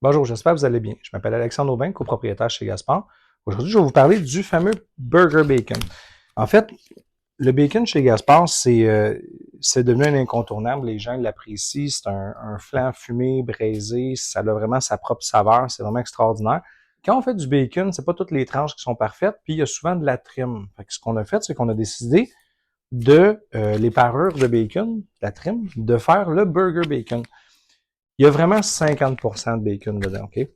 Bonjour, j'espère que vous allez bien. Je m'appelle Alexandre Aubin, copropriétaire chez Gaspard. Aujourd'hui, je vais vous parler du fameux Burger Bacon. En fait, le bacon chez Gaspard, c'est devenu un incontournable. Les gens l'apprécient. C'est un flan fumé, braisé. Ça a vraiment sa propre saveur. C'est vraiment extraordinaire. Quand on fait du bacon, c'est pas toutes les tranches qui sont parfaites. Puis, il y a souvent de la trim. Fait que ce qu'on a fait, c'est qu'on a décidé de les parures de bacon, la trim, de faire le Burger Bacon. Il y a vraiment 50% de bacon dedans, OK?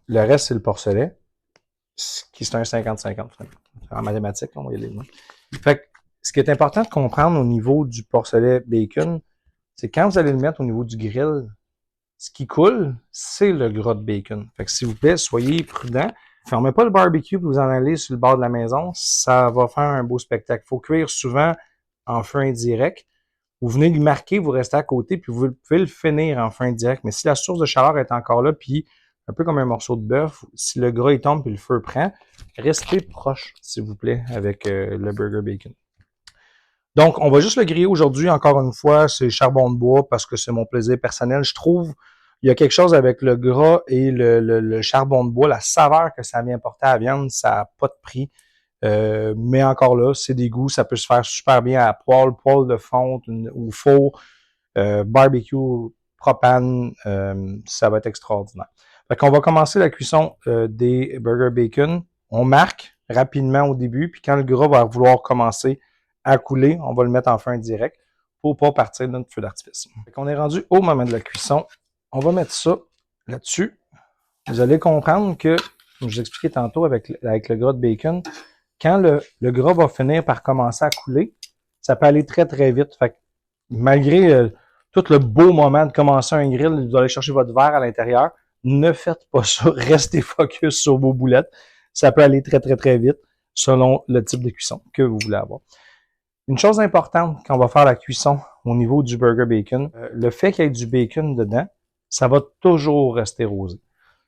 Le reste, c'est le porcelet, qui c'est un 50-50. En mathématiques, on va y aller. Fait que, ce qui est important de comprendre au niveau du porcelet bacon, c'est quand vous allez le mettre au niveau du grill, ce qui coule, c'est le gras de bacon. Fait que s'il vous plaît, soyez prudents. Fermez pas le barbecue puis vous en allez sur le bord de la maison. Ça va faire un beau spectacle. Il faut cuire souvent en feu indirect. Vous venez le marquer, vous restez à côté, puis vous pouvez le finir en feu indirect. Mais si la source de chaleur est encore là, puis un peu comme un morceau de bœuf, si le gras il tombe puis le feu prend, restez proche, s'il vous plaît, avec le burger bacon. Donc, on va juste le griller aujourd'hui. Encore une fois, c'est charbon de bois parce que c'est mon plaisir personnel. Je trouve il y a quelque chose avec le gras et le charbon de bois, la saveur que ça vient porter à la viande, ça n'a pas de prix. Mais encore là, c'est des goûts, ça peut se faire super bien à poêle de fonte ou four, barbecue, propane, ça va être extraordinaire. Fait qu'on va commencer la cuisson des burger bacon. On marque rapidement au début, puis quand le gras va vouloir commencer à couler, on va le mettre en feu indirect pour pas partir de notre feu d'artifice. Fait qu'on est rendu au moment de la cuisson. On va mettre ça là-dessus. Vous allez comprendre que, comme je vous expliquais tantôt avec le gras de bacon, quand le gras va finir par commencer à couler, ça peut aller très, très vite. Fait que malgré tout le beau moment de commencer un grill, vous allez chercher votre verre à l'intérieur, ne faites pas ça. Restez focus sur vos boulettes. Ça peut aller très, très, très vite selon le type de cuisson que vous voulez avoir. Une chose importante quand on va faire la cuisson au niveau du burger bacon, le fait qu'il y ait du bacon dedans, ça va toujours rester rosé.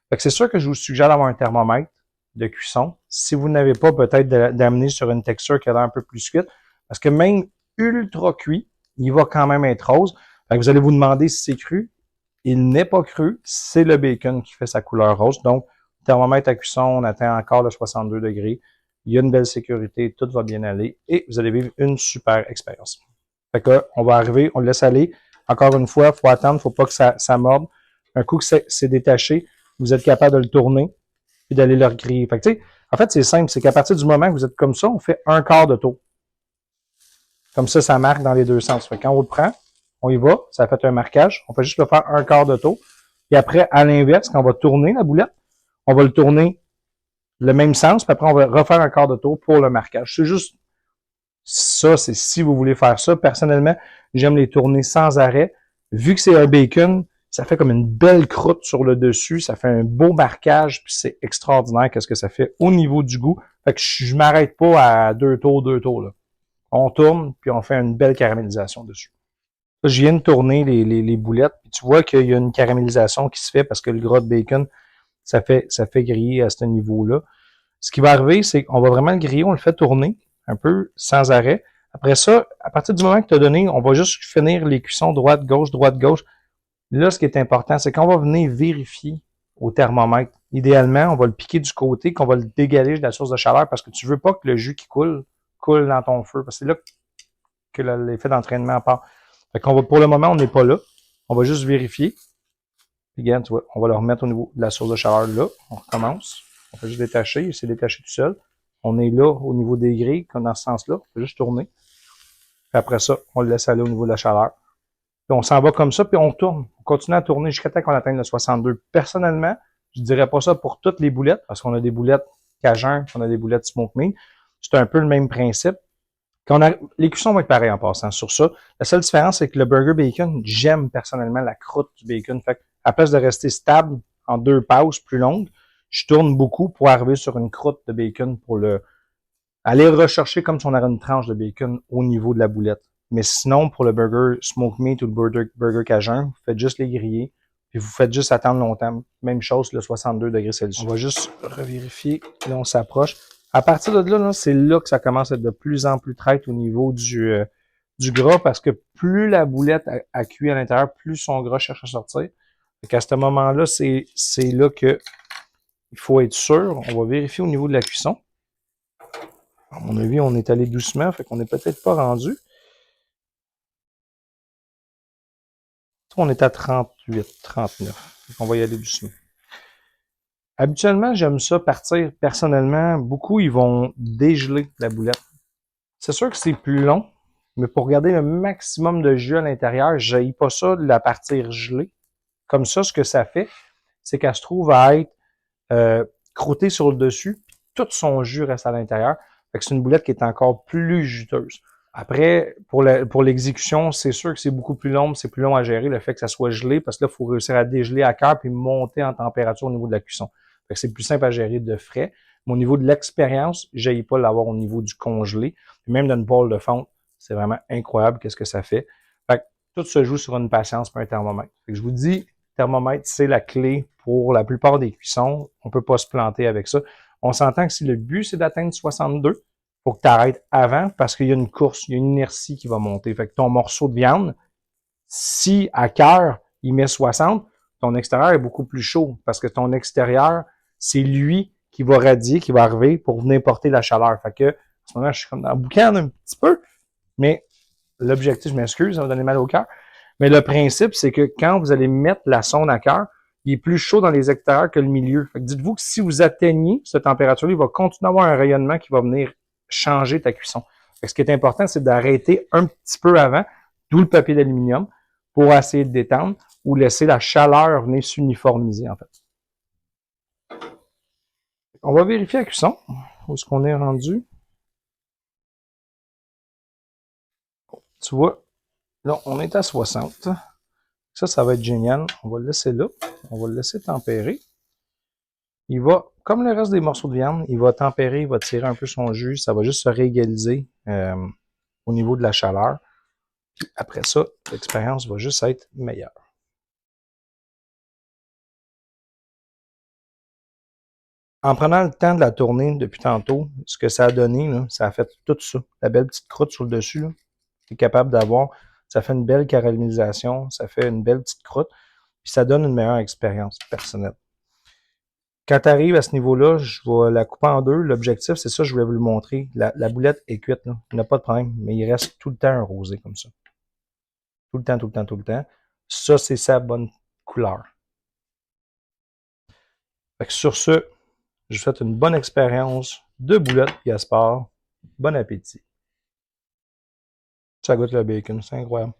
Fait que c'est sûr que je vous suggère d'avoir un thermomètre de cuisson. Si vous n'avez pas, peut-être d'amener sur une texture qui a l'air un peu plus cuite, parce que même ultra cuit, il va quand même être rose. Fait que vous allez vous demander si c'est cru. Il n'est pas cru, c'est le bacon qui fait sa couleur rose. Donc, thermomètre à cuisson, on atteint encore le 62 degrés. Il y a une belle sécurité, tout va bien aller et vous allez vivre une super expérience. Fait que, on va arriver, on le laisse aller. Encore une fois, il faut attendre, il ne faut pas que ça morde. Un coup que c'est détaché, vous êtes capable de le tourner puis d'aller le regriller. Fait que, tu sais, en fait, c'est simple, c'est qu'à partir du moment que vous êtes comme ça, on fait un quart de tour. Comme ça marque dans les deux sens. Fait que quand on le prend, on y va, ça fait un marquage, on fait juste le faire un quart de tour. Puis après, à l'inverse, quand on va tourner la boulette, on va le tourner le même sens, puis après, on va refaire un quart de tour pour le marquage. C'est juste ça, c'est si vous voulez faire ça. Personnellement, j'aime les tourner sans arrêt. Vu que c'est un bacon, ça fait comme une belle croûte sur le dessus, ça fait un beau marquage, puis c'est extraordinaire qu'est-ce que ça fait au niveau du goût. Fait que je m'arrête pas à deux tours, là. On tourne, puis on fait une belle caramélisation dessus. Là, je viens de tourner les boulettes, puis tu vois qu'il y a une caramélisation qui se fait parce que le gras de bacon, ça fait griller à ce niveau-là. Ce qui va arriver, c'est qu'on va vraiment le griller, on le fait tourner un peu sans arrêt. Après ça, à partir du moment que tu as donné, on va juste finir les cuissons droite-gauche, droite-gauche. Là, ce qui est important, c'est qu'on va venir vérifier au thermomètre. Idéalement, on va le piquer du côté, qu'on va le dégager de la source de chaleur parce que tu veux pas que le jus qui coule dans ton feu. Parce que c'est là que l'effet d'entraînement part. Fait qu'on va, pour le moment, on n'est pas là. On va juste vérifier. Puis, regarde, tu vois, on va le remettre au niveau de la source de chaleur là. On recommence. On fait juste détacher. Il s'est détaché tout seul. On est là au niveau des grilles, comme dans ce sens-là. On fait juste tourner. Puis après ça, on le laisse aller au niveau de la chaleur. Puis on s'en va comme ça, puis on tourne. On continue à tourner jusqu'à temps qu'on atteigne le 62. Personnellement, je dirais pas ça pour toutes les boulettes, parce qu'on a des boulettes cajun, on a des boulettes smoke meat. C'est un peu le même principe. Les cuissons vont être pareils en passant sur ça. La seule différence, c'est que le burger bacon, j'aime personnellement la croûte du bacon. Fait à place de rester stable en deux pauses plus longues, je tourne beaucoup pour arriver sur une croûte de bacon pour aller rechercher comme si on avait une tranche de bacon au niveau de la boulette. Mais sinon, pour le burger smoke meat ou le burger cajun, vous faites juste les griller, puis vous faites juste attendre longtemps. Même chose, le 62 degrés Celsius. On va juste revérifier. Là, on s'approche. À partir de là, c'est là que ça commence à être de plus en plus traite au niveau du gras, parce que plus la boulette a cuit à l'intérieur, plus son gras cherche à sortir. À ce moment-là, c'est là que il faut être sûr. On va vérifier au niveau de la cuisson. À mon avis, on est allé doucement, fait qu'on n'est peut-être pas rendu. On est à 38, 39. On va y aller doucement. Habituellement, j'aime ça partir personnellement. Beaucoup, ils vont dégeler la boulette. C'est sûr que c'est plus long, mais pour garder le maximum de jus à l'intérieur, je n'haïs pas ça de la partir gelée. Comme ça, ce que ça fait, c'est qu'elle se trouve à être croûtée sur le dessus, puis tout son jus reste à l'intérieur. Fait que c'est une boulette qui est encore plus juteuse. Après, pour l'exécution, c'est sûr que c'est beaucoup plus long, c'est plus long à gérer le fait que ça soit gelé, parce que là, il faut réussir à dégeler à cœur puis monter en température au niveau de la cuisson. Fait que c'est plus simple à gérer de frais. Mais au niveau de l'expérience, j'aille pas l'avoir au niveau du congelé. Puis même dans une boîte de fonte, c'est vraiment incroyable qu'est-ce que ça fait. Fait que tout se joue sur une patience et un thermomètre. Fait que je vous dis, le thermomètre, c'est la clé pour la plupart des cuissons. On peut pas se planter avec ça. On s'entend que si le but, c'est d'atteindre 62, faut que tu arrêtes avant parce qu'il y a une course, il y a une inertie qui va monter. Fait que ton morceau de viande, si à cœur, il met 60, ton extérieur est beaucoup plus chaud parce que ton extérieur, c'est lui qui va radier, qui va arriver pour venir porter la chaleur. Fait que, à ce moment-là, je suis comme dans le boucan un petit peu, mais l'objectif, je m'excuse, ça va donner mal au cœur, mais le principe, c'est que quand vous allez mettre la sonde à cœur, il est plus chaud dans les extérieurs que le milieu. Fait que dites-vous que si vous atteignez cette température-là, il va continuer à avoir un rayonnement qui va venir changer ta cuisson. Fait que ce qui est important, c'est d'arrêter un petit peu avant, d'où le papier d'aluminium, pour essayer de détendre ou laisser la chaleur venir s'uniformiser, en fait. On va vérifier la cuisson. Où est-ce qu'on est rendu? Tu vois, là, on est à 60. Ça va être génial. On va le laisser là. On va le laisser tempérer. Il va, comme le reste des morceaux de viande, il va tempérer, il va tirer un peu son jus. Ça va juste se réégaliser au niveau de la chaleur. Puis après ça, l'expérience va juste être meilleure. En prenant le temps de la tourner depuis tantôt, ce que ça a donné, là, ça a fait tout ça. La belle petite croûte sur le dessus, là, tu es capable d'avoir. Ça fait une belle caramélisation, ça fait une belle petite croûte, puis ça donne une meilleure expérience personnelle. Quand tu arrives à ce niveau-là, je vais la couper en deux. L'objectif, c'est ça, je voulais vous le montrer. La boulette est cuite, là. Il n'y a pas de problème, mais il reste tout le temps un rosé comme ça. Tout le temps, tout le temps, tout le temps. Ça, c'est sa bonne couleur. Fait que sur ce, je vous souhaite une bonne expérience de boulettes Gaspard. Bon appétit. Ça goûte le bacon, c'est incroyable.